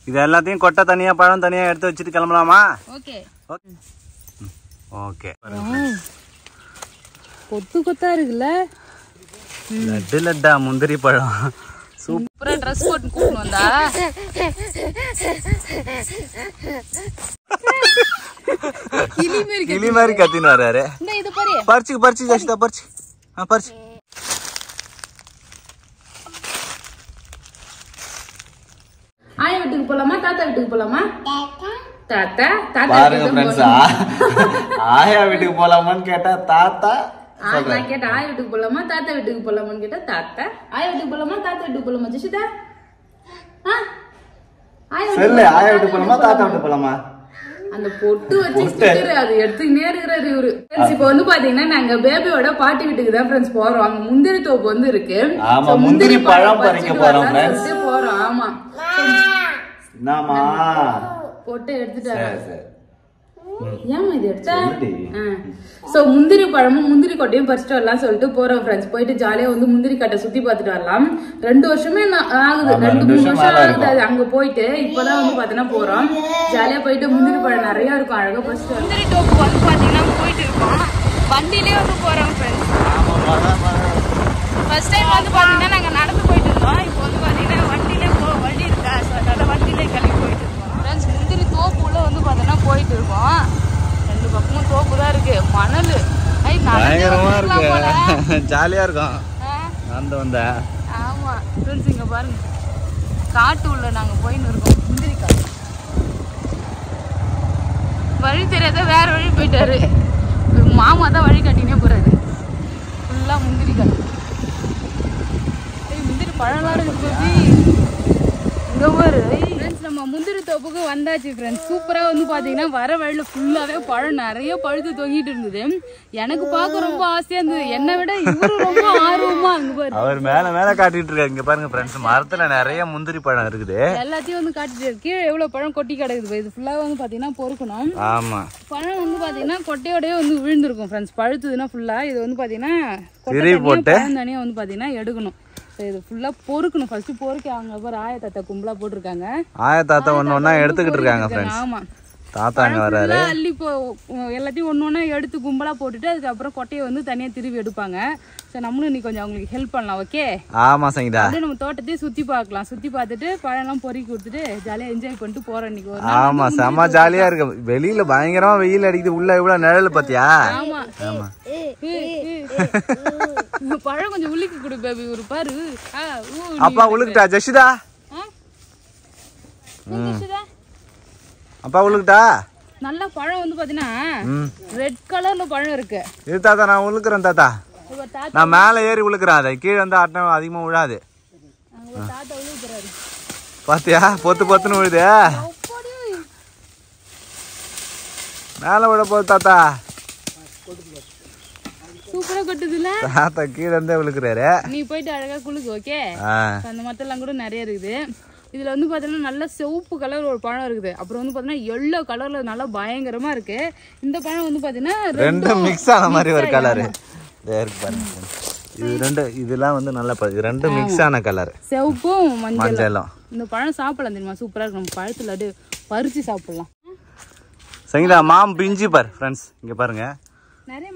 இது எல்லாத்தையும் கொட்டை தனியா பழம் தனியா எடுத்து வச்சுட்டு கிளம்பலாமா? Okay okay. கொத்து கொத்தா இருக்குல்ல, லட்டு லட்டா முந்திரி பழம். சூப்பரா ட்ரெஸ் போட்டு கூட்டு வந்தா கிளி மாதிரி கத்தின்னு வர்றாரு. பறிச்சு ஜெசிதா பறிச்சு. பறிச்சு. ஆயா வீட்டுக்கு போலாமா தாத்தா வீட்டுக்கு போலாமா? தாத்தா பாருங்க ஃப்ரெண்ட்ஸ், ஆயா வீட்டுக்கு போலாமான்னு கேட்டா தாத்தா. நான் கேட்டேன் ஆயா வீட்டுக்கு போலாமா தாத்தா வீட்டுக்கு போலாமான்னு கேட்டா தாத்தா. ஆயா வீட்டுக்கு போலாமா தாத்தா வீட்டுக்கு போலாமா ஜெசிதா? ஆயா வீட்டுக்கு போலாமா தாத்தா வீட்டுக்கு போலாமா? அந்த பொட்டு வச்சு அது எடுத்துக்கிட்டே இருக்கிறாரு இவரு. இப்ப வந்து பாத்தீங்கன்னா நாங்க பேபியோட பாட்டி வீட்டுக்கு தான் ஃப்ரெண்ட்ஸ் போறோம். அங்க முந்திரி தோப்பு வந்து இருக்கு. முந்திரி பழம் பறிக்க போறோம் ஃப்ரெண்ட்ஸ். போறோம். ஆமா என்னமா பொட்டு எடுத்துட்டாரு. ஏமா இது எடுத்தா? சோ முந்திரி பழமும் முந்திரி கொட்டையும் பறிச்சுட்டு வரலாம் சொல்லிட்டு போறோம் ஃப்ரெண்ட்ஸ். போயிட்டு ஜாலியா வந்து முந்திரி கட்டை சுத்தி பாத்துட்டு வரலாம். 2 வருஷமே ஆகுது, 2-3 வருஷம் ஆகுது அது அங்க போயிட்டு. இப்பதான் வந்து பாத்தீங்கன்னா போறோம். ஜாலியா போயிட்டு முந்திரி பழம் நிறைய இருக்கும், அழகா பறிச்சுட்டு முந்திரி தோப்பு வந்து பாத்தீங்கன்னா போயிட்டு இருக்கோம். வண்டியிலே வந்து போறோம் ஃப்ரெண்ட்ஸ். ஃபர்ஸ்ட் டைம் வந்து பாத்தீங்கன்னா நாங்க நடந்து போயிட்டு இருந்தோம். இப்போ வந்து பாத்தீங்கன்னா வண்டியிலே வண்டி இருக்கா, அதனால வண்டியிலே கிளம்பி போயிட்டு இருக்கோம் ஃப்ரெண்ட்ஸ். முந்திரி தோப்பு உள்ள வந்து பாத்தீங்கன்னா போயிட்டு இருக்கோம். 2 பக்கமும் தோப்பு தான் இருக்கு, மணல் பயங்கரமா இருக்கு, ஜாலியா இருக்கும். வந்த ஆமா ஃப்ரெண்ட்ஸ், இங்க பாருங்க காட்டு உள்ள நாங்க போயின்னு இருக்கோம். முந்திரி காட்டு வழி தெரியாத வேற வழி போயிட்டாரு. மாமா தான் வழி காட்டினே போறாரு. ஃபுல்லா முந்திரி காட்டு. முந்திரி பழம்லாம் இருக்கு. இங்க பாரு ஃப்ரெண்ட்ஸ், நம்ம முந்திரி தோப்புக்கு வந்தாச்சு ஃப்ரெண்ட்ஸ். சூப்பரா வந்து பாத்தீங்கன்னா வர வழியில ஃபுல்லாவே பழம் நிறைய பழுத்து தொங்கிட்டு இருந்தது. எனக்கு பார்க்க ரொம்ப ஆசையா இருந்தது, என்னை விட இவரு ரொம்ப ஆர்வமா. அங்க பாரு அவர் மேல காட்டிட்டு இருக்காரு. இங்க பாருங்க ஃப்ரெண்ட்ஸ், மரத்துல நிறைய முந்திரி பழம் இருக்குது. எல்லாத்தையும் வந்து காட்டிட்டு இருக்கு. கீழே எவ்வளவு பழம் கொட்டி கிடக்குது. இது ஃபுல்லா வந்து பாத்தீங்கன்னா பொறுக்கணும். ஆமா, பழம் வந்து பாத்தீங்கன்னா கொட்டையோடய வந்து விழுந்திருக்கும் ஃப்ரெண்ட்ஸ். பழுத்துதுன்னா ஃபுல்லா இது வந்து பாத்தீங்கன்னா தனியா வந்து பாத்தீங்கன்னா எடுக்கணும். இது ஃபுல்லா பொறுக்கணும். ஃபர்ஸ்ட் பொறுக்கி அவங்க பாரு ஆயா தாத்தா கும்பலா போட்டிருக்காங்க. ஆயா தாத்தா ஒண்ணு எடுத்துக்கிட்டு இருக்காங்க ஃப்ரெண்ட்ஸ். ஆமா, தாத்தா அங்க வராரு. அள்ளி எல்லாத்தையும் ஒண்ணு எடுத்து கும்பலா போட்டுட்டு அதுக்கப்புறம் கொட்டையை வந்து தனியா திருவி எடுப்பாங்க. சோ நம்மளும் இன்னைக்கு கொஞ்சம் அவங்களுக்கு ஹெல்ப் பண்ணலாம். ஓகே? ஆமா சங்கீதா, நம்ம தோட்டத்தையும் சுத்தி பார்க்கலாம். சுத்தி பார்த்துட்டு பழம் எல்லாம் பொறுக்கி கொடுத்துட்டு ஜாலியா என்ஜாய் பண்ணிட்டு போறோம் இன்னைக்கு. ஆமா, செம ஜாலியா இருக்கு. வெளியில பயங்கரமா வெயில் அடிக்குது, உள்ள இவ்வளவு நிழல் பாத்தியா? ஆமா ஆமா. பழம் கொஞ்சம் உலுக்கி கொடு பேபி. ஒரு பாரு. அப்பா உலுக்கிட்டா ஜெசிதா? அப்பா உலுக்கிட்டா? நல்ல பழம் வந்து பாத்தீங்கன்னா ரெட் கலர்ல பழம் இருக்கு. இது தாத்தா நான் உலுக்குறேன் தாத்தா. நான் மேல ஏறி உலுக்குறேன், அதை கீழே வந்து ஆட்டம் அதிகமா விழாது. பாத்தியா பொத்துன்னு விழுது. மேல விட போகுது தாத்தா. சூப்பரா கொட்டுதுல. தாத்தா கீழே இருந்தே விழுக்குறாரு. நீ போயிட்டு அழகா குளுக்கு. ஓகே? அந்த மத்தெல்லாம் கூட நிறைய இருக்குது. இதுல வந்து பாத்தீங்கன்னா நல்ல சிவப்பு கலர் ஒரு பழம் இருக்குது. அப்புறம் வந்து பாத்தீங்கன்னா எல்லோ கலர்ல நல்லா பயங்கரமா இருக்கு. இந்த பழம் வந்து பாத்தீங்கன்னா ரெண்டும் மிக்ஸ் ஆன மாதிரி ஒரு கலர். இது இதெல்லாம் வந்து நல்ல ரெண்டு மிக்ஸ் ஆன கலர், சிவப்பும் மஞ்சளும். இந்த பழம் சாப்பிடலாம் தெரியுமா? சூப்பரா இருக்கும். நம்ம பழத்துல அப்படியே பறிச்சு சாப்பிடலாம். சங்கீதா மாம் பிஞ்சு பாரு ஃப்ரெண்ட்ஸ், இங்க பாருங்க நிறைய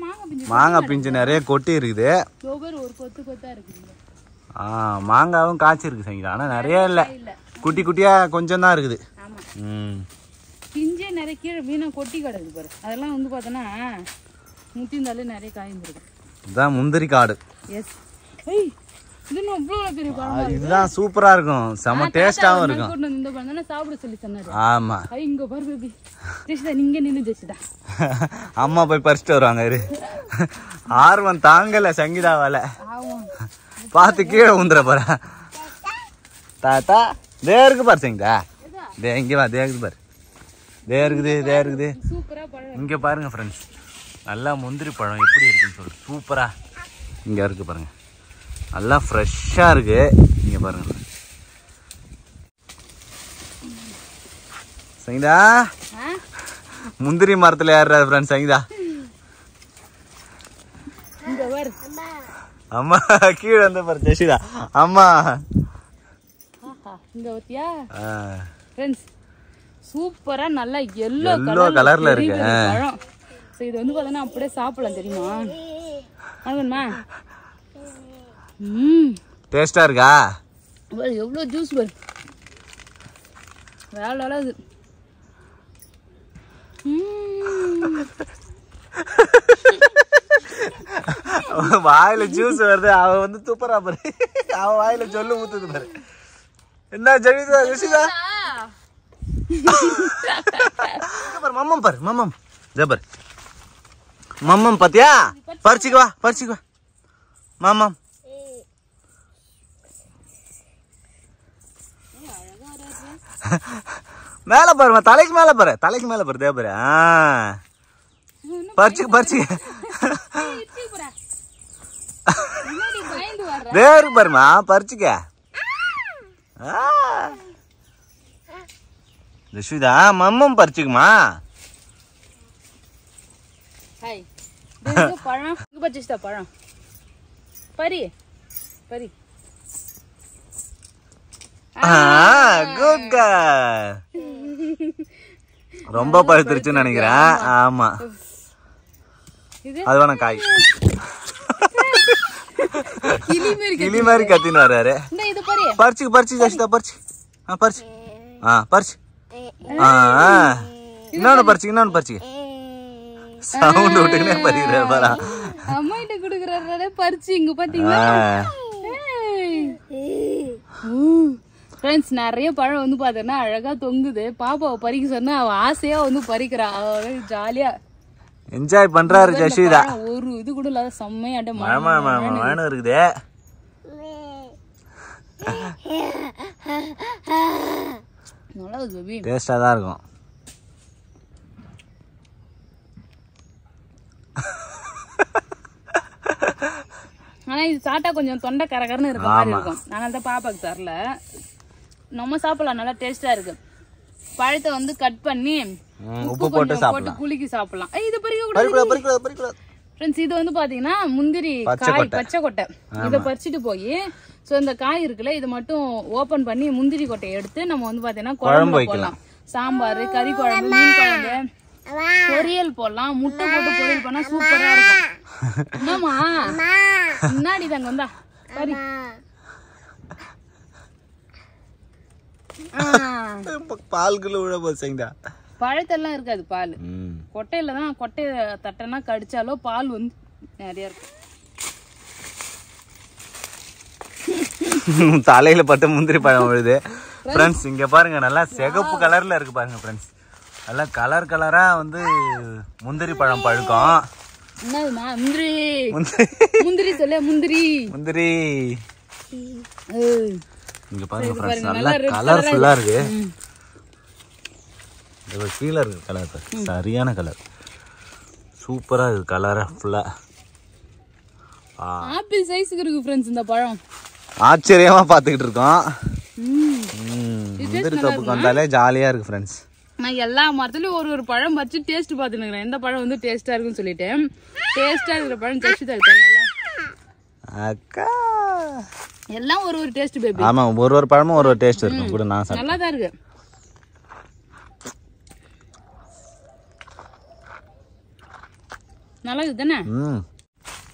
மாங்காய் பிஞ்சு நிறைய கொட்டி இருக்குது. ஒரு கொத்து கொத்தா இருக்குது. மாங்காவும் காய்ச்சிருக்கு சங்கீதா, ஆனா நிறைய இல்ல, குட்டி குட்டியா கொஞ்சம் தான் இருக்குது. பிஞ்சே நிறைய கீழே வீணா கொட்டி கிடக்குது பாரு. அதெல்லாம் வந்து பார்த்தோன்னா முத்தி இருந்தாலே நிறைய காய்ந்துருக்கு. இதுதான் முந்திரி காடு. எஸ். இதுதான் சூப்பரா இருக்கும், செம டேஸ்டாவும் இருக்கும். இந்த பழம் சாப்பிட சொல்லி சொன்னாரு. ஆமா, இங்க பாரு பேபி. ஜெசிதா நீங்க நின்னு ஜெசிதா. அம்மா போய் பறிச்சுட்டு வருவாங்க. ஆர்வம் தாங்கல சங்கீதாவால. பார்த்து கீழே ஊந்துற போற. தாத்தா தே இருக்கு பாரு சங்கீதா. தே இங்க வா, தே இருக்குது பாரு. தே இருக்குது. இங்க பாருங்க ஃப்ரெண்ட்ஸ், நல்லா முந்திரி பழம் எப்படி இருக்குன்னு சொல்லு. சூப்பரா இங்க இருக்கு பாருங்க, நல்லா ஃப்ரெஷ்ஷா இருக்கு. இங்க பாருங்க சங்கீதா, முந்திரி மரத்துல ஏறுறாரு ஃப்ரெண்ட்ஸ் சங்கீதா. அம்மா கீழே வந்து பாரு ஜெசிதா. அம்மா இங்க ஓத்தியா ஃப்ரெண்ட்ஸ் சூப்பரா நல்லா எல்லோ கலர்ல இருக்கு பழம். சோ இது வந்து பார்த்தீங்கன்னா அப்படியே சாப்பிடலாம் தெரியுமா? வாங்கம்மா. டேஸ்டா இருக்கா? எவ்வளோ ஜூஸ் பாரு, வேற இது. வாயில ஜூஸ் வருது, அவ வந்து துப்புறா பாரு, அவ வாயில சொல்லு ஊத்துது பாரு. என்ன ஜெனிதா ருஷிதா பாரு, மம்மம் பாரு, மம்மம் ஜபர் மம்மம் பாத்தியா? பறிச்சுக்கு வா மம்மம். மேல பாருமா, தலைக்கு மேல பாரு தேவரு. பறிச்சுக்கு வேறு பாருமா, பறிச்சுக்க. ரிஷிதா மம்மம் பறிச்சுக்குமா. பழம் பழம் பரி பரி. Good girl. ரொம்ப பழுத்துருச்சுன்னு நினைக்கிறேன். ஆமா அது வேணா காய் கிளி மாதிரி கத்தின்னு வர்றாரு. பறிச்சு ஜெசிதா பறிச்சு பறிச்சு. இன்னொன்னு பறிச்சு சவுண்ட் விட்டுக்கினே பறிக்கிறாரு பாரா. அம்மாயிட்ட குடுக்குறாரு பறிச்சு. இங்க பாத்தீங்களா ஃப்ரெண்ட்ஸ், நிறைய பழம் வந்து பாத்தீங்கன்னா அழகா தொங்குது. பாப்பாவை பறிக்க சொன்னா அவ ஆசையா வந்து பறிக்கிறா. அவ ஜாலியா என்ஜாய் பண்றாரு ஜெசிதா. ஒரு இது கூட இல்லாத செம்மையாட்ட மழை இருக்குதே. நல்லா இருக்கு, டேஸ்டா தான் இருக்கும். ஆனா இது சாப்பிட்டா கொஞ்சம் தொண்டை கரகரன்னு இருக்க மாதிரி இருக்கும். அதனால தான் பாப்பாக்கு தரல. நம்ம சாப்பிடலாம், நல்லா டேஸ்டா இருக்கு. பழத்தை வந்து கட் பண்ணி உப்பு போட்டு குலுக்கி சாப்பிடலாம். இது பறிக்க ஃப்ரெண்ட்ஸ், இது வந்து பாத்தீங்கன்னா முந்திரி காய், பச்சை கொட்டை. இதை பறிச்சுட்டு போய் இந்த காய் இருக்குல்ல, இது மட்டும் ஓபன் பண்ணி முந்திரி கொட்டையை எடுத்து நம்ம வந்து பாத்தீங்கன்னா குழம்பு போடலாம். சாம்பார், கறி குழம்பு, மீன் குழம்பு, பொரியல் போடலாம். முட்டை போட்டு பொரியல் பண்ணா சூப்பரா இருக்கும். என்னமா முன்னாடி தாங்க வந்தா சரி. பால்குள்ள விட போச்சீங்கடா. பழத்தெல்லாம் இருக்காது, பால் கொட்டையில தான். கொட்டைய தட்டனா கடிச்சாலோ பால் வந்து நிறைய இருக்கும். தலையில பட்டு முந்திரி பழம் விழுது. ஃப்ரெண்ட்ஸ் இங்க பாருங்க, நல்லா சிகப்பு கலர்ல இருக்கு பாருங்க ஃப்ரெண்ட்ஸ். நல்லா கலரா வந்து முந்திரி பழம் பழுக்கும். என்னதுமா முந்திரி? முந்திரி சொல்ல, முந்திரி. இங்க பாருங்க ஃப்ரெண்ட்ஸ், நல்லா கலர்ஃபுல்லா இருக்கு. இது கீழ இருக்கு கலர், சரியான கலர், சூப்பரா இருக்கு கலரா ஃபுல்லா. ஆப்பிள் சைஸ்க்கு இருக்கு ஃப்ரெண்ட்ஸ் இந்த பழம். ஆச்சரியமா பாத்துக்கிட்டு இருக்கோம். முந்திரி தோப்புக்கு வந்தாலே ஜாலியா இருக்கு ஃப்ரெண்ட்ஸ். நான் எல்லா மரத்துலயும் ஒரு பழம் பறிச்சு டேஸ்ட் பாத்துக்கிறேன். எந்த பழம் வந்து டேஸ்டா இருக்குன்னு சொல்லிட்டு. டேஸ்டா இருக்கிற பழம் ஜெசிதா இருக்கு அக்கா. எல்லாம் ஒரு டேஸ்ட் பேபி. ஆமா, ஒரு பழமும் ஒரு டேஸ்ட் இருக்கும் கூட. நான் நல்லா தான் இருக்கு. நல்லா இருக்கு தானே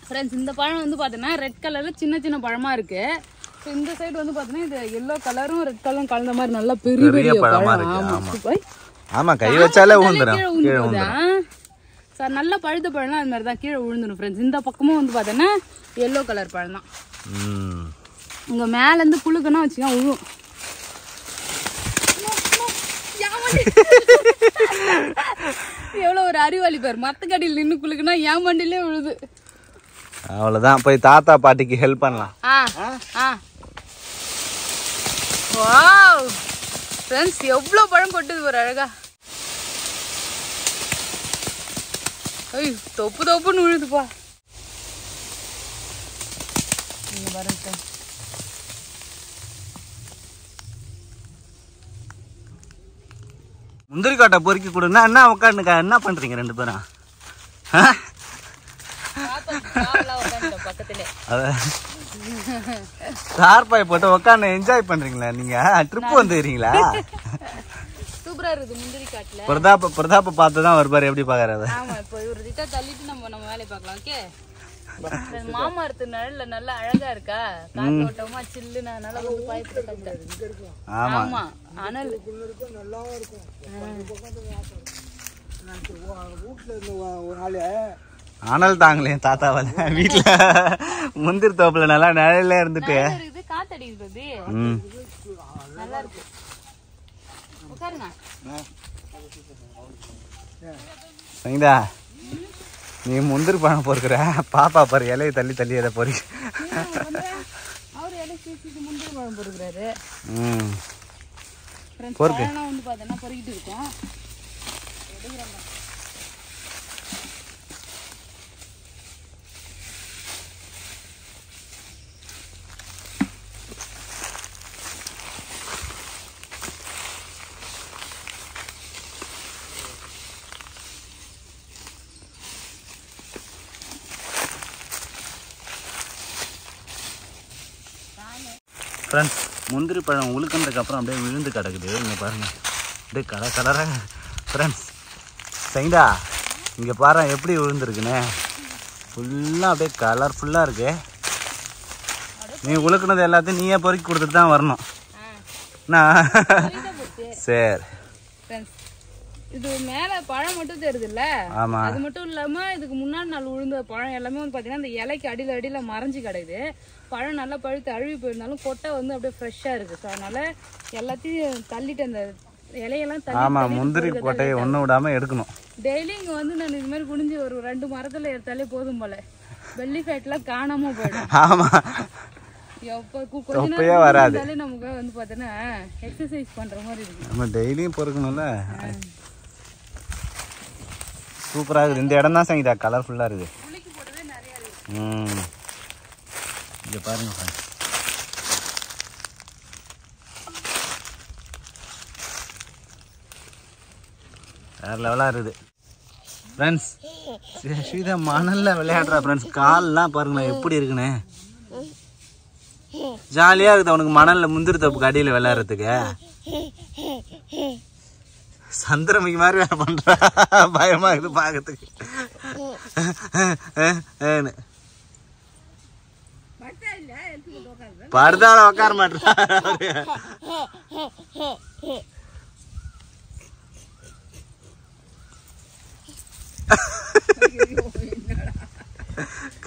ஃப்ரெண்ட்ஸ்? இந்த பழம் வந்து பாத்தீங்கன்னா ரெட் கலர்ல சின்ன பழமா இருக்கு. இந்த சைடு வந்து பாத்தீங்கன்னா இது எல்லோ கலரும் ரெட் கலரும் கலந்த மாதிரி நல்லா பெரிய பழமா இருக்கு. ஆமா, கை வச்சாலே ஊந்துரும். சார் நல்ல பழுத்த பழம்னா அது மாதிரி தான் கீழே விழுந்துடும் ஃப்ரெண்ட்ஸ். இந்த பக்கமும் வந்து பாத்தீங்கன்னா எல்லோ கலர் பழம் தான். இங்க மேல இருந்து புழுக்கனா வச்சுக்கோங்க விழுவும். எவ்வளவு ஒரு அறிவாளி பேர், மரத்துக்கடியில் நின்று குளுக்குனா என் மண்டிலே விழுது. அவ்வளவுதான், போய் தாத்தா பாட்டிக்கு ஹெல்ப் பண்ணலாம். வாவ் ஃப்ரெண்ட்ஸ், எவ்வளவு பழம் கொட்டுது ஒரு அழகா. ஐயோ, தொப்புன்னு விழுதுப்பா. நீங்க பாருங்க, முந்திரி காட்டை பொறுக்கி கொடுன்னா என்ன உட்காந்துக்கா, என்ன பண்றீங்க ரெண்டு பேரும்? தார்பாய் போட்டு உட்காந்து என்ஜாய் பண்றீங்களா? நீங்க ட்ரிப் வந்துடுறீங்களா? சூப்பரா இருக்குது முந்திரி காட்டுல. பிரதாப்ப பார்த்துதான் வருவாரு. எப்படி பாக்குறாரு? ஆமா, இப்போ இவரு திட்டா தள்ளிட்டு நம்ம வேலையை பார்க்கலாம். ஓகே, மாமரத்து நிழல்ல நல்லா அழகா இருக்கா, காத்தோட்டமா சில்லுன்னு, அதனால வந்து பாய்ப்பு. ஆமா, அனல் அனல் தாங்களே தாத்தாவால. வீட்டுல முந்திரி தோப்புல நல்லா நிழல்ல இருந்துட்டு காத்தடிக்குது. நல்லா இருக்கு. உட்காருங்க. சங்கீதா, நீ முந்திரி பழம் பொறுக்கிற, பாப்பா பாரு இலையை தள்ளி எதை பொறி. அவரு இலை சீசிட்டு முந்திரி பழம் பொறுக்கிறாரு. பொறுக்கு வந்து பார்த்தோன்னா பொறுக்கிட்டு இருக்கோம். ஃப்ரெண்ட்ஸ், முந்திரி பழம் உழுக்கினதுக்கு அப்புறம் அப்படியே விழுந்து கிடக்குது. இங்கே பாருங்க, அப்படியே கலராக. ஃப்ரெண்ட்ஸ், சங்கீதா இங்கே பாரு எப்படி விழுந்துருக்குண்ணே. ஃபுல்லாக அப்படியே கலர்ஃபுல்லாக இருக்கு. நீ உழுக்கினது எல்லாத்தையும் நீயே பொறுக்கி கொடுத்துட்டு தான் வரணும். சரி, இது மேல பழம் மட்டும் தெரியுது இல்ல? ஆமா, அது மட்டும் இல்லாம இதுக்கு முன்னாடி நாள் விழுந்த பழம் எல்லாமே வந்து பாத்தீங்கன்னா இந்த இலைக்கு அடியில மறைஞ்சு கிடக்குது. பழம் நல்லா பழுத்து அழுவி போயிருந்தாலும் கொட்டை வந்து அப்படியே ஃப்ரெஷ்ஷா இருக்கு. ஸோ அதனால எல்லாத்தையும் தள்ளிட்டு அந்த இலையெல்லாம் தள்ளி முந்திரி கொட்டையை ஒண்ணு விடாம எடுக்கணும். டெய்லி இங்க வந்து நான் இது மாதிரி குனிஞ்சு ஒரு 2 மரத்துல எடுத்தாலே போதும் போல. வெள்ளி ஃபேட்லாம் காணாம போயிடும். ஆமா, கொஞ்ச நேரம் வராது. நமக்கு வந்து பாத்தீங்கன்னா எக்ஸசைஸ் பண்ற மாதிரி இருக்கு. நம்ம டெய்லியும் பொறுக்கணும்ல. சூப்பரா இருக்குது. இந்த இடம் தான் சங்கீதா கலர்ஃபுல்லா இருக்கு. இங்க பாருங்க ஃப்ரெண்ட்ஸ், வேற லெவலா இருக்குது. ஃப்ரெண்ட்ஸ், ஸ்ரீதா மணல்ல விளையாடுறா. ஃப்ரெண்ட்ஸ், கால்லாம் பாருங்களேன் எப்படி இருக்குன்னு. ஜாலியா இருக்குது அவனுக்கு மணல்ல முந்திரி தோப்புக்கு அடியில விளையாடுறதுக்கு. சந்திரமிக்கு மாதிரி வேலை பண்றா. பயமா இருக்குது பாக்கிறதுக்கு. படுதால உட்கார மாட்டா.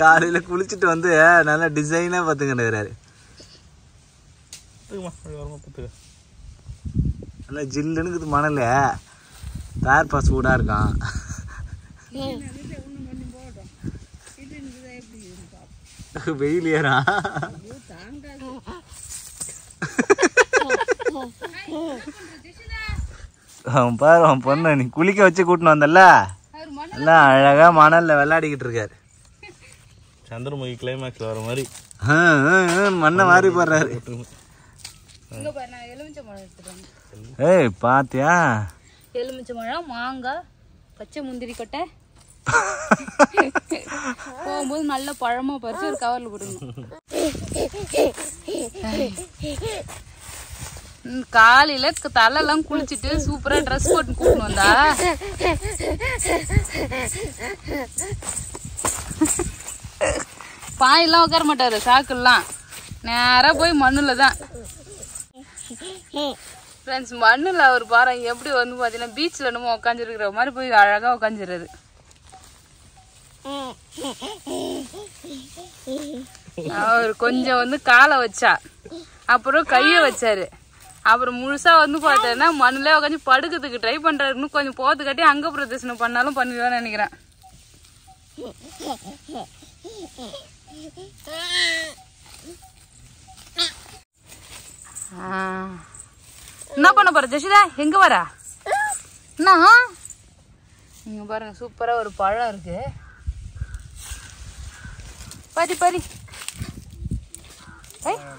காலையில குளிச்சுட்டு வந்து நல்லா டிசைனா பாத்துக்கிட்டு நல்லா ஜில்லுன்னு மணல. தார்பா சூடா இருக்கான். வெயில் ஏறா. அவன் பாரு, அவன் பொண்ணு நீ குளிக்க வச்சு கூட்டின்னு வந்தல, எல்லாம் அழகா மணல்ல விளையாடிக்கிட்டு இருக்காரு. சந்திரமுகி கிளைமேக்ஸ்ல வர மாதிரி மண்ணை மாறி போடுறாரு. ஏய் பாத்தியா, எலுமிச்சை பழம், மாங்காய், பச்சை முந்திரி கொட்டை. போகும்போது நல்ல பழமா பறிச்சு ஒரு கவர்ல போடுங்க. காலையில தலையெல்லாம் குளிச்சுட்டு சூப்பரா ட்ரெஸ் போட்டு கூட்டின்னு வந்தா பாயெல்லாம் உட்கார மாட்டாரு. சாக்குலாம் நேரா போய் மண்ணுல தான். ஃப்ரெண்ட்ஸ், மண்ணுல அவர் பாருங்க எப்படி வந்து பாத்தீங்கன்னா பீச்ல என்னமோ உட்காந்துருக்கிற மாதிரி போய் அழகா உட்காந்துருது. அவர் கொஞ்சம் வந்து காலை வச்சா, அப்புறம் கைய வச்சாரு, அப்புறம் முழுசா வந்து பார்த்தேன்னா மண்ணுல உட்காந்து படுக்கிறதுக்கு ட்ரை பண்றாரு. இன்னும் கொஞ்சம் போத்துக்காட்டி அங்க பிரதர்சனம் பண்ணாலும் பண்ணிடுவான்னு நினைக்கிறேன். என்ன பண்ண போற ஜெஷிதா? எங்க வரா? என்ன இங்க பாருங்க, சூப்பரா ஒரு பழம் இருக்கு. பரி பரி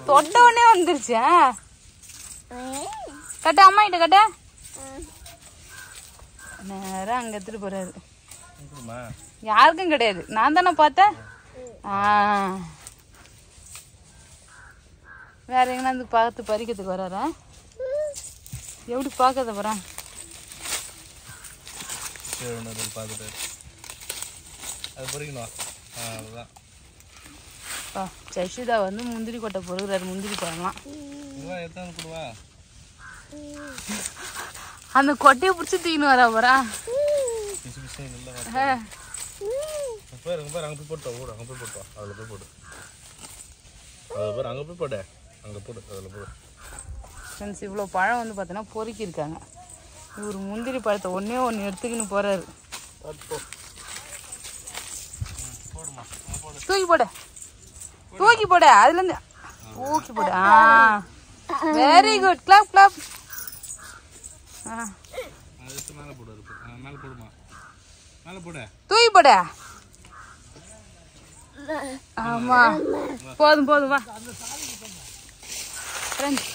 தொட்ட உடனே வந்துருச்சு. கட்ட, அம்மா கிட்ட கட்ட. நேரம் அங்க எடுத்துட்டு போறாரு. யாருக்கும் கிடையாது, நான் தானே பார்த்தேன். வேற எங்கன்னா பார்த்து பறிக்கிறதுக்கு வராரா? எப்படி பார்க்கறத போறான்? பார்த்துட்டு அது பொறிக்கணும். அதுதான் ஜஷிதா வந்து முந்திரி கொட்டை பொறுக்கிறாரு. முந்திரி பழம்லாம் எத்தனை கொடுவா அந்த கொட்டையை பிடிச்சி தூக்கின்னு வரா போறா. பேர் அங்கே போய் போட்டோம். ஊர் அங்கே போய் போட்டோம். அதில் போய் போடு. அதில் பேர் அங்கே போய் போடு. அங்கே போடு. அதில் போடு. ஃப்ரெண்ட்ஸ் இவ்வளோ பழம் வந்து பார்த்தீங்கன்னா பொறுக்கியிருக்காங்க. இவர் முந்திரி பழத்தை ஒன்றே ஒன்று எடுத்துக்கின்னு போகிறாரு. தூக்கி போட தூக்கி போட அதுலேருந்து தூக்கி போட. Very good. Clap clap. தூக்கி போட. ஆமா போதும் போதும் வா. ஃப்ரெண்ட்ஸ்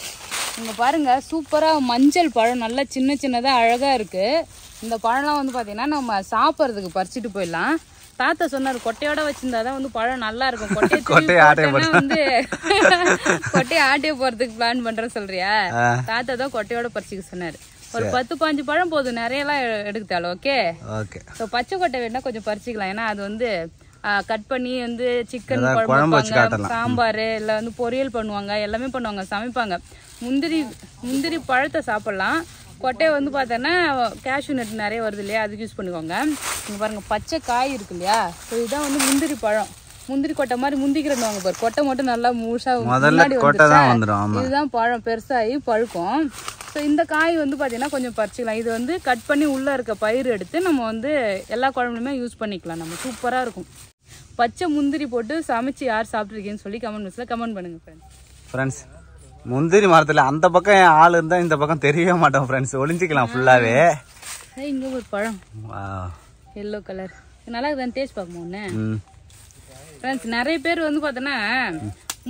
இங்கே பாருங்க சூப்பராக மஞ்சள் பழம் நல்லா சின்ன சின்னதாக அழகாக இருக்குது. இந்த பழம்லாம் வந்து பார்த்தீங்கன்னா நம்ம சாப்பிட்றதுக்கு பறிச்சுட்டு போயிடலாம். தாத்தா சொன்னார் கொட்டையோட வச்சிருந்தாதான் வந்து பழம் நல்லா இருக்கும். கொட்டையை வந்து கொட்டையை ஆட்டிய போறதுக்கு பிளான் பண்றேன் சொல்றியா? தாத்தா தான் கொட்டையோட பறிச்சுக்க சொன்னாரு. ஒரு 10-15 பழம் போதும், நிறையலாம் எடுத்தாலும். ஓகே ஸோ பச்சை கொட்டை வேணா கொஞ்சம் பறிச்சுக்கலாம். ஏன்னா அது வந்து கட் பண்ணி வந்து சிக்கன் குழம்பு வைப்பாங்க, சாம்பார் இல்லை வந்து பொரியல் பண்ணுவாங்க, எல்லாமே பண்ணுவாங்க, சமைப்பாங்க. முந்திரி பழத்தை சாப்பிடலாம். கொட்டையை வந்து பார்த்தோன்னா கேஷ்யூ நட் நிறைய வருது இல்லையா, அதுக்கு யூஸ் பண்ணிக்கோங்க. இங்கே பாருங்கள் பச்சை காய் இருக்கு இல்லையா, ஸோ இதுதான் வந்து முந்திரி பழம். முந்திரி கொட்டை மாதிரி முந்திக்கிறன்னு வாங்க பாரு. கொட்டை மட்டும் நல்லா முழுசாக முன்னாடி வந்துடும். இதுதான் பழம் பெருசாகி பழுக்கும். ஸோ இந்த காய் வந்து பார்த்தீங்கன்னா கொஞ்சம் பறிச்சிக்கலாம். இது வந்து கட் பண்ணி உள்ளே இருக்க பயிர் எடுத்து நம்ம வந்து எல்லா குழம்புலையுமே யூஸ் பண்ணிக்கலாம். நம்ம சூப்பராக இருக்கும். பச்சை முந்திரி போட்டு சமைச்சு யார் சாப்பிட்ருக்கீங்கன்னு சொல்லி கமெண்ட் பாக்ஸில் கமெண்ட் பண்ணுங்க ஃப்ரெண்ட்ஸ். முந்திரி மரத்தில் அந்த பக்கம் ஆள் இருந்தால் இந்த பக்கம் தெரியவே மாட்டோம் ஃப்ரெண்ட்ஸ், ஒளிஞ்சிக்கலாம் ஃபுல்லாகவே. இங்கே ஒரு பழம் எல்லோ கலர் நல்லா இருக்குதான், டேஸ்ட் பார்க்கணும் ஒன்று. ஃப்ரெண்ட்ஸ் நிறைய பேர் வந்து பார்த்தோன்னா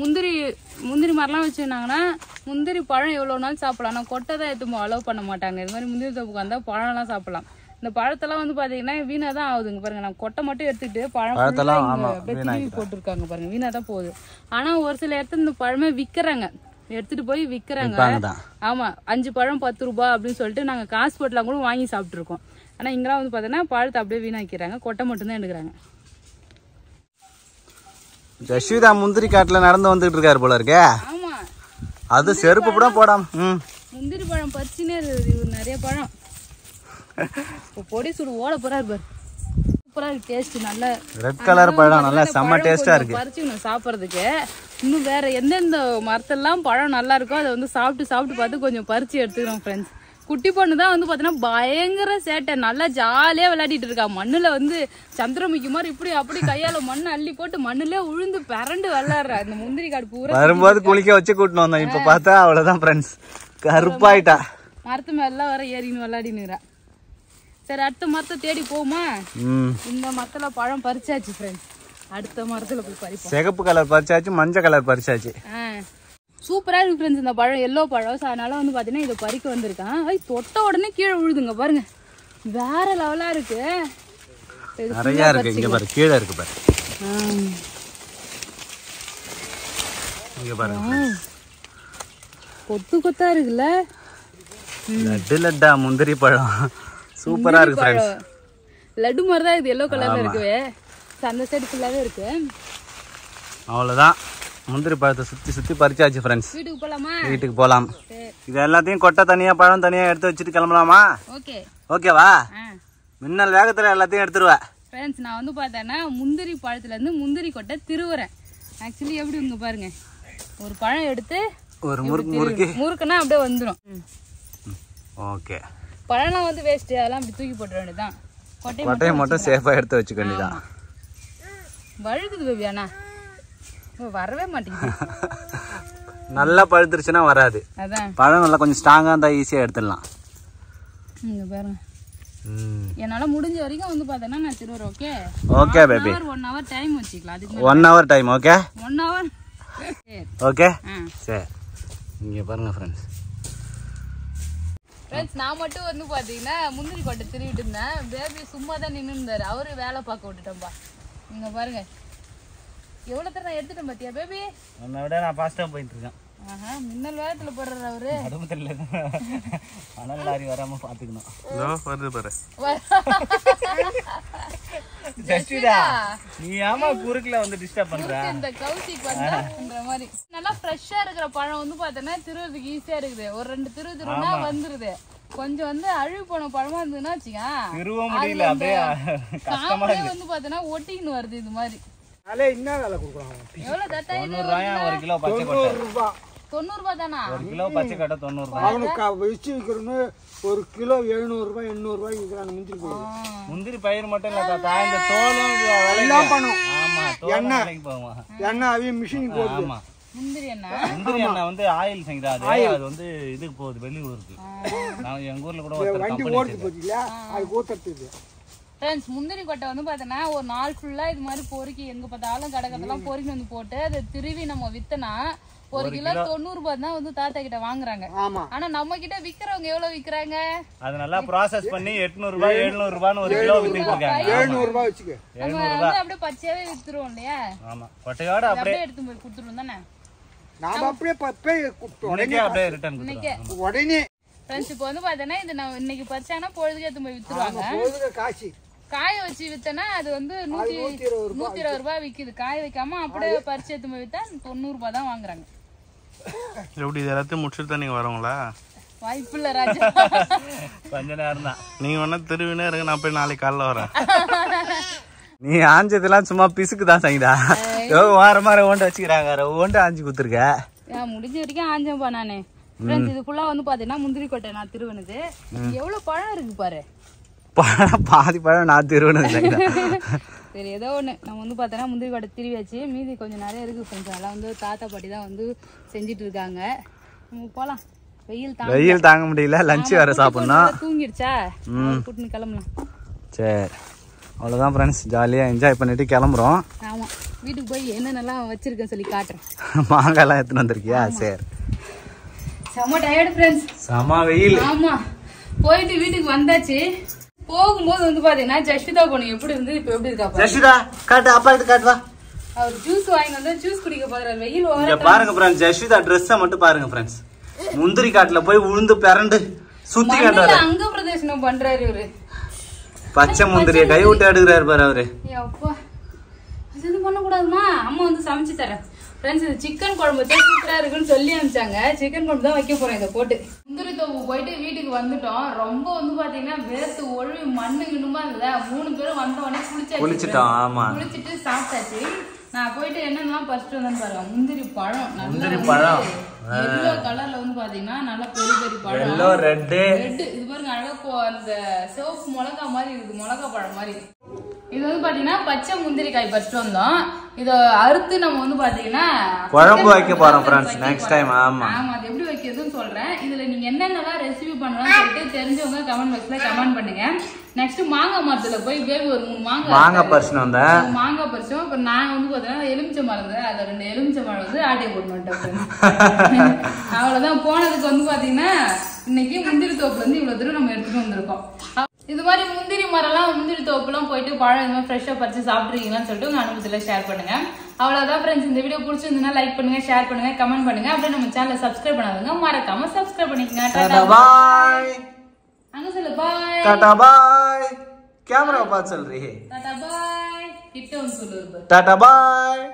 முந்திரி மாதிரிலாம் வச்சுருந்தாங்கன்னா முந்திரி பழம் எவ்வளோ நாள் சாப்பிடலாம், ஆனால் கொட்டை தான் எடுத்து அலோவ் பண்ண மாட்டாங்க. இது மாதிரி முந்திரி தோப்புக்கு வந்தால் பழம்லாம் சாப்பிடலாம். இந்த பழத்தெல்லாம் வந்து பார்த்தீங்கன்னா வீணாக தான் ஆகுதுங்க பாருங்க. நான் கொட்டை மட்டும் எடுத்துக்கிட்டு பழம் அப்படியே திருவி போட்டுருக்காங்க பாருங்க, வீணாக தான் போகுது. ஆனால் ஒரு சில இடத்துல இந்த பழமே விற்கிறாங்க, எடுத்துட்டு போய் விற்கிறாங்க. ஆமா 5 பழம் 10 ரூபாய் அப்படின்னு சொல்லிட்டு நாங்கள் காசு போட்டுலாம் கூட வாங்கி சாப்பிட்ருக்கோம். ஆனால் இங்கெல்லாம் வந்து பார்த்தீங்கன்னா பழத்தை அப்படியே வீணாக்கிறாங்க, கொட்டை மட்டும்தான் எடுக்கிறாங்க. ஜஸ்விதா முந்திரி காட்டுல நடந்து வந்துட்டு இருக்காரு போல இருக்கே. ஆமா அது செருப்பு கூட போடாம முந்திரி பழம் பறிச்சுனே இருக்குது நிறைய பழம். பொடி சுடு ஓட போறாரு பாரு, சூப்பரா இருக்கு. டேஸ்ட் நல்ல ரெட் கலர் பழம், நல்லா செம்ம டேஸ்டா இருக்கு. பறிச்சுக்கணும் சாப்பிட்றதுக்கு. இன்னும் வேற எந்தெந்த மரத்தெல்லாம் பழம் நல்லா இருக்கோ அதை வந்து சாப்பிட்டு பார்த்து கொஞ்சம் பறிச்சு எடுத்துக்கிறோம் ஃப்ரெண்ட்ஸ். குட்டி பொண்ணு தான் வந்து பார்த்தீங்கன்னா பயங்கர சேட்டை, நல்லா ஜாலியாக விளையாடிட்டு இருக்கா. மண்ணில் வந்து சந்திரமுகி மாதிரி இப்படி அப்படி கையால் மண்ணை அள்ளி போட்டு மண்ணிலே உழுந்து பரண்டு விளையாடுறா. இந்த முந்திரி காடு பூரா வரும்போது குளிக்க வச்சு கூட்டணும் வந்தோம். இப்போ பார்த்தா அவ்வளோதான் ஃப்ரெண்ட்ஸ், கருப்பாயிட்டா. மரத்து மேலாம் வர ஏறின்னு விளையாடினுறா. சரி அடுத்த மரத்தை தேடி போகுமா? இந்த மரத்துல பழம் பறிச்சாச்சு ஃப்ரெண்ட்ஸ், அடுத்த மரத்துல போய் பறிப்போம். சிகப்பு கலர் பறிச்சாச்சு, மஞ்சள் கலர் பறிச்சாச்சு. சூப்பரா இருக்கு ஃப்ரெண்ட்ஸ் இந்த பழம், எல்லோ பழம். ஸோ அதனால வந்து பாத்தீங்கன்னா இதை பறிக்க வந்திருக்கான். தொட்ட உடனே கீழே விழுதுங்க பாருங்க, வேற லெவலா இருக்கு. நிறைய இருக்கு இங்க பாரு, கீழே இருக்கு பாரு, இங்க பாருங்க கொத்து கொத்தா இருக்குல்ல. லட்டு லட்டா முந்திரி பழம் சூப்பரா இருக்கு ஃப்ரெண்ட்ஸ். லட்டு மாதிரி தான் இது, எல்லோ கலர்ல இருக்குவே. அந்த சைடு ஃபுல்லாவே இருக்கு. அவ்வளவுதான், முந்திரி பழத்தை சுத்தி பறிச்சாச்சு ஃப்ரெண்ட்ஸ். வீட்டுக்கு போலாமா? வீட்டுக்கு போலாம். இது எல்லாத்தையும் கொட்டை தனியா பழம் தனியா எடுத்து வச்சுட்டு கிளம்பலாமா? ஓகே ஓகேவா? மின்னல் வேகத்துல எல்லாத்தையும் எடுத்துருவா ஃப்ரெண்ட்ஸ். நான் வந்து பார்த்தேன்னா முந்திரி பழத்துல இருந்து முந்திரி கொட்டை திருவுறேன். ஆக்சுவலி எப்படி இங்க பாருங்க, ஒரு பழம் எடுத்து ஒரு முறுக்குன்னா அப்படியே வந்துடும். ஓகே, பழம்லாம் வந்து வேஸ்ட், அதெல்லாம் அப்படி தூக்கி போட்டுற வேண்டியதான். கொட்டையை மட்டும் சேஃபா எடுத்து வச்சுக்க வேண்டியதான். வழுக்குது பேபி, ஆனா வரவே மாட்டேங்குது. நல்லா பழுத்துருச்சுன்னா வராது. அதான் பழம் நல்லா கொஞ்சம் ஸ்ட்ராங்கா இருந்தா ஈஸியா எடுத்துடலாம். இங்க பாருங்க, என்னால முடிஞ்ச வரைக்கும் வந்து பார்த்தேன்னா நான் திருவுறேன். Okay okay baby, 1 hour time வச்சுக்கலாம். அதுக்கு 1 hour time. Okay 1 hour. Okay சரி. இங்க பாருங்க ஃப்ரெண்ட்ஸ், நான் மட்டும் வந்து பாத்தீங்கன்னா முந்திரி கொட்டை திருவிட்டு இருந்தேன். பேபி சும்மா தான் நின்று இருந்தாரு, அவரு வேலை பார்க்க விட்டுட்டோம்பா. நீங்க பாருங்க எவ்வளவு தர நான் எடுத்துட்டேன் பாத்தியா பேபி? உன்னை விட நான் ஃபாஸ்டா போயிட்டு இருக்கேன். மின்னல் வேகத்துல போடுறாரு அவரு. அடுமத்துல மணல் லாரி வராம பாத்துக்கணும். வருது பாரு. ஜஸ்டிடா நீ ஏமா குறுக்குல வந்து டிஸ்டர்ப் பண்ற? இந்த கௌசிக் வந்தான்ற மாதிரி நல்லா ஃப்ரெஷ்ஷா இருக்கிற பழம் வந்து பார்த்தோன்னா திருவதுக்கு ஈஸியா இருக்குது. ஒரு 2 திருவுனா வந்துருது. கொஞ்சம் வந்து அழுவி போன பழமா இருந்ததுன்னா வச்சுக்கா திருவ முடியல, அப்படியே கஷ்டமா இருக்கு. வந்து பார்த்தோன்னா ஒட்டின்னு வருது இது மாதிரி. என்ன வேலை கொடுக்குறாங்க? எவ்வளவு தாத்தா இது? 90 ரூபாயா ஒரு கிலோ பச்சை கொட்டை? 90 ரூபாய் தானா? ஒரு கிலோ பச்சை கொட்டை 90 ரூபாய். அவனுக்கு வச்சு விற்கிறோன்னு ஒரு கிலோ 700 ரூபாய் 800 ரூபாய் விற்கிறாங்க. முந்திரி போகுது. முந்திரி பயிர் மட்டும் இல்ல தாத்தா, இந்த தோலும் எல்லாம் பண்ணும். ஆமா, தோல் வேலைக்கு போகுமா? எண்ணெய் அவிய மிஷினுக்கு போகுது. ஆமா, முந்திரி என்ன? முந்திரி எண்ணெய் வந்து ஆயில் செய்யுது. அது வந்து இதுக்கு போகுது, வெளியூருக்கு. நான் எங்க ஊர்ல கூட ஒரு வண்டி கம்பெனி ஓடுது போச்சுல, அது ஊத்துறது. ஃப்ரெண்ட்ஸ், முந்திரி கொட்டை வந்து பார்த்தோன்னா ஒரு நாள் ஃபுல்லா இது மாதிரி பொறுக்கி எங்க பார்த்தாலும் கடற்கரெல்லாம் பொறுக்கி வந்து போட்டு அதை திருவி நம்ம வித்தனா ஒரு கிலோ 90 ரூபாய் தான் வந்து தாத்தா கிட்ட வாங்குறாங்க. ஆனா நம்ம கிட்ட விக்கிறவங்க எவ்வளவு விக்கிறாங்க? அது நல்லா ப்ராசஸ் பண்ணி 800 ரூபாய் 700 ரூபாய்னு ஒரு கிலோ வித்துட்டு இருக்காங்க. 700 ரூபாய் வச்சுக்க. நம்ம வந்து அப்படியே பச்சையாவே வித்துறோம் இல்லையா? ஆமா, கொட்டையோட அப்படியே எடுத்து போய் கொடுத்துருவோம் தானே. நாம அப்படியே உடனே அப்படியே ரிட்டர்ன் கொடுத்துருவோம் உடனே. ஃப்ரெண்ட்ஸ், இப்போ வந்து பார்த்தோன்னா இது நான் இன்னைக்கு பறிச்சாங்கன்னா பொழுதுக்கு எடுத்து போய் வித்துருவாங்க. பொழுதுக்கு காசு காய வச்சு வித்தனா அது வந்து 120 ரூபாய் விக்குது. காய வைக்காம அப்படியே பறிச்சு எடுத்து போய் வித்தா 90 ரூபாய் தான் வாங்குறாங்க. எப்படி இது எல்லாத்தையும் முடிச்சுட்டு தான் நீங்க வரவங்களா? வாய்ப்பு இல்ல ராஜா, கொஞ்ச நேரம் தான். நீங்க வேணா திருவினே இருங்க, நான் போய் நாளைக்கு காலைல வரேன். நீ ஆஞ்சதெல்லாம் சும்மா பிசுக்கு தான் செய்டா. வாரம் வாரம் ஓண்டு வச்சுக்கிறாங்க, ஓண்டு ஆஞ்சு குத்துருக்க. முடிஞ்ச வரைக்கும் ஆஞ்சப்பா நானு. ஃப்ரெண்ட்ஸ், இது ஃபுல்லா வந்து பாத்தீங்கன்னா முந்திரி கொட்டை நான் திருவனது. எவ்வளவு பழம் இருக்கு பாரு. பழம் பாதி பழம் நான் திருவனது. சரி, ஏதோ ஒண்ணு நம்ம வந்து பார்த்தோன்னா முந்திரி கொட்டை திருவி வச்சு மீதி கொஞ்சம் நிறைய இருக்கு ஃப்ரெண்ட்ஸ். அதெல்லாம் வந்து தாத்தா பாட்டி தான் வந்து செஞ்சுட்டு இருக்காங்க. நம்ம போலாம். வெயில் தாங்க முடியல, லஞ்ச் வேற சாப்பிடணும். தூங்கிடுச்சா? கூட்டின்னு கிளம்பலாம். சரி, அவ்வளோதான் ஃப்ரெண்ட்ஸ், ஜாலியாக என்ஜாய் பண்ணிட்டு கிளம்புறோம். ஆமா, வீட்டுக்கு போய் என்னென்னலாம் வச்சிருக்கேன் சொல்லி காட்டுறேன். மாங்காய்லாம் எடுத்துன்னு வந்திருக்கியா? சரி. செம்ம டயர்டு ஃப்ரெண்ட்ஸ், செம்ம வெயில். ஆமா, போயிட்டு வீட்டுக்கு வந்தாச்சு. போகும்போது வந்து பாத்தீங்கன்னா ஜஸ்விதா பொண்ணு எப்படி இருந்து இப்ப எப்படி இருக்கா? ஜஸ்விதா காட்டு, அப்பா கிட்ட காட்டுவா. அவர் ஜூஸ் வாங்கி வந்து ஜூஸ் குடிக்க போறாரு. வெயில் இங்க பாருங்க ஃப்ரெண்ட்ஸ், ஜஸ்விதா ட்ரெஸ்ஸை மட்டும் பாருங்க ஃப்ரெண்ட்ஸ். முந்திரி காட்டுல போய் உளுந்து பிறண்டு சுத்தி காட்டுறாரு. அங்க பிரதேசனம் பண்றாரு இவரு. பச்சை முந்திரியை கை விட்டு எடுக்கிறாரு பாரு அவரு. அப்பா, இது பண்ண கூடாதுமா, அம்மா வந்து சமைச்சு தரேன். ஃப்ரெண்ட்ஸ், இது சிக்கன் குழம்பு சூப்பரா இருக்குன்னு சொல்லி அனுப்பிச்சாங்க. சிக்கன் குழம்பு தான் வைக்க போறேன் இதை போட்டு. முந்திரி தோப்பு போயிட்டு வீட்டுக்கு வந்துட்டோம். ரொம்ப வந்து பாத்தீங்கன்னா வேர்த்து ஒழுவி மண்ணு கிண்ணுமா இல்ல. 3 பேரும் வந்த உடனே குளிச்சுட்டோம். ஆமா, குளிச்சுட்டு சாப்பிட்டாச்சு. நான் போயிட்டு என்னென்னலாம் பறிச்சுட்டு வந்தேன்னு பாருங்க. முந்திரி பழம், முந்திரி பழம் எல்லோ கலர்ல வந்து பாத்தீங்கன்னா நல்லா பெரிய பெரிய பழம். எல்லோ ரெட் இது பாருங்க, அழகா அந்த சிவப்பு மிளகா மாதிரி இருக்குது, மிளகா பழம் மாதிரி. இது வந்து பாத்தீங்கன்னா பச்சை முந்திரி காய் பறிச்சுட்டு வந்தோம். இத அறுத்து நம்ம வந்து பாத்தீங்கன்னா குழம்பு வைக்க போறோம் ஃப்ரெண்ட்ஸ் நெக்ஸ்ட் டைம். ஆமா, அது எப்படி வைக்கிறதுன்னு சொல்றேன். இதுல நீங்க என்னென்னலாம் ரெசிபி பண்ணலாம்னு சொல்லிட்டு தெரிஞ்சவங்க கமெண்ட் பாக்ஸ்ல கமெண்ட் பண்ணுங்க. நெக்ஸ்ட் மாங்காய் மரத்துல போய் வேவு ஒரு 3 மாங்காய் பறிச்சுட்டு வந்தேன். மாங்காய் பறிச்சோம். இப்ப நான் வந்து பாத்தீங்கன்னா எலுமிச்சை மரம் தான், அதுல 2 எலுமிச்சை மரம் வந்து ஆட்டையை போட்டு வந்துட்டேன். அவ்வளவுதான். போனதுக்கு வந்து பாத்தீங்கன்னா இன்னைக்கு முந்திரி தோப்புல இருந்து இவ்வளவு தூரம் நம்ம எடுத்துட்டு வந்திருக்கோம். இது மாதிரி முந்திரி மரம்லாம், முந்திரி தோப்புலாம் போயிட்டு பழம் இது மாதிரி ஃப்ரெஷ்ஷா பறிச்சு சாப்பிட்றீங்களான்னு சொல்லிட்டு உங்க அனுபவத்துல ஷேர் பண்ணுங்க. அவ்வளவுதான் ஃப்ரெண்ட்ஸ், இந்த வீடியோ பிடிச்சிருந்தா லைக் பண்ணுங்க, ஷேர் பண்ணுங்க, கமெண்ட் பண்ணுங்க. அப்படியே நம்ம சேனலை சப்ஸ்கிரைப் பண்ணாதவங்க மறக்காம சப்ஸ்கிரைப் பண்ணிக்கங்க. டாடா பாய். அங்க சொல்லு பாய். டாடா பாய். கேமரா பார்த்து சொல்றீ. டாடா பாய். கிட்ட வந்து சொல்லு. டாடா பாய்.